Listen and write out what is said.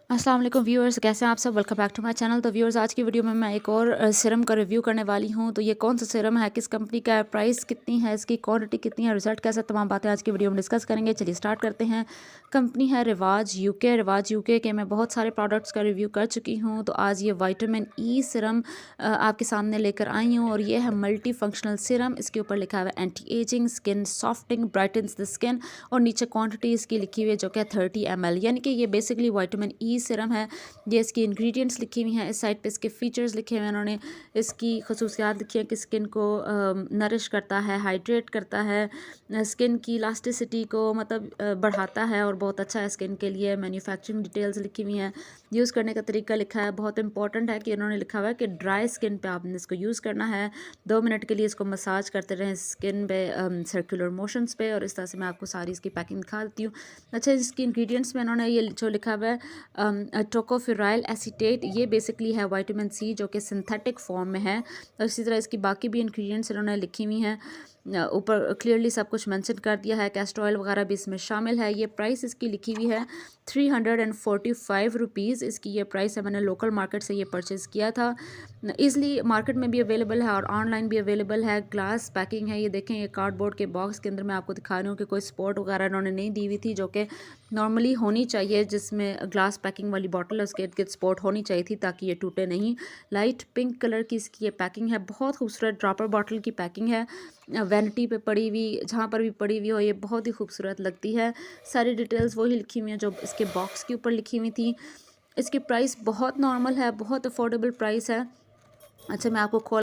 अस्सलाम वालेकुम व्यूअर्स, कैसे हैं आप सब। Welcome back to my channel. तो व्यूअर्स, आज की वीडियो में मैं एक और सीरम का रिव्यू करने वाली हूं। तो ये कौन सा सीरम है, किस कंपनी का है, प्राइस कितनी है, इसकी क्वांटिटी कितनी है, रिजल्ट कैसा, तमाम बातें आज की वीडियो में डिस्कस करेंगे। चलिए स्टार्ट करते हैं। कंपनी है रिवाज यूके। रिवाज यूके के मैं बहुत सारे प्रोडक्ट्स का रिव्यू कर चुकी हूँ। तो आज ये विटामिन ई सीरम आपके सामने लेकर आई हूँ और ये है मल्टी फंक्शनल सीरम। इसके ऊपर लिखा हुआ है anti ageing, skin softening, brightens the skin, और नीचे क्वांटिटी इसकी लिखी हुई है जो कि 30 ml, यानी कि ये बेसिकली विटामिन ई सीरम है। ये इसकी इंग्रेडिएंट्स लिखी हुई हैं, इस साइड पे इसके फीचर्स लिखे हुए हैं उन्होंने। इसकी खसूसियात लिखी है कि स्किन को नरिश करता है, हाइड्रेट करता है, स्किन की इलास्टिसिटी को मतलब बढ़ाता है और बहुत अच्छा है स्किन के लिए। मैन्युफैक्चरिंग डिटेल्स लिखी हुई हैं, यूज़ करने का तरीका लिखा है। बहुत इंपॉर्टेंट है कि उन्होंने लिखा हुआ है कि ड्राई स्किन पे आपने इसको यूज़ करना है। 2 मिनट के लिए इसको मसाज करते रहें स्किन पे, सर्कुलर मोशंस पे। और इस तरह से मैं आपको सारी इसकी पैकिंग दिखा देती हूँ। अच्छा, इसकी इंग्रेडिएंट्स में उन्होंने ये जो लिखा हुआ है टोकोफेराइल एसीटेट, ये बेसिकली है विटामिन सी जो कि सिंथेटिक फॉर्म में है। और इसी तरह इसकी बाकी भी इंग्रेडिएंट्स इन्होंने लिखी हुई हैं, ऊपर क्लियरली सब कुछ मेंशन कर दिया है। कैस्टर ऑयल वगैरह भी इसमें शामिल है। ये प्राइस इसकी लिखी हुई है 345 रुपीज़। इसकी ये प्राइस है। मैंने लोकल मार्केट से ये परचेज़ किया था। ईज़िली मार्केट में भी अवेलेबल है और ऑनलाइन भी अवेलेबल है। ग्लास पैकिंग है, ये देखें। ये कार्डबोर्ड के बॉक्स के अंदर मैं आपको दिखा रही हूँ कि कोई स्पॉट वगैरह इन्होंने नहीं दी हुई थी, जो कि नॉर्मली होनी चाहिए। जिसमें ग्लास पैकिंग वाली बॉटल है उसके इर्द गिर्द स्पॉट होनी चाहिए थी ताकि ये टूटे नहीं। लाइट पिंक कलर की इसकी ये पैकिंग है, बहुत खूबसूरत ड्रॉपर बॉटल की पैकिंग है। वैनिटी पे पड़ी हुई, जहाँ पर भी पड़ी हुई हो, ये बहुत ही खूबसूरत लगती है। सारी डिटेल्स वही लिखी हुई हैं जो इसके बॉक्स के ऊपर लिखी हुई थी। इसकी प्राइस बहुत नॉर्मल है, बहुत अफोर्डेबल प्राइस है। अच्छा, मैं आपको खोल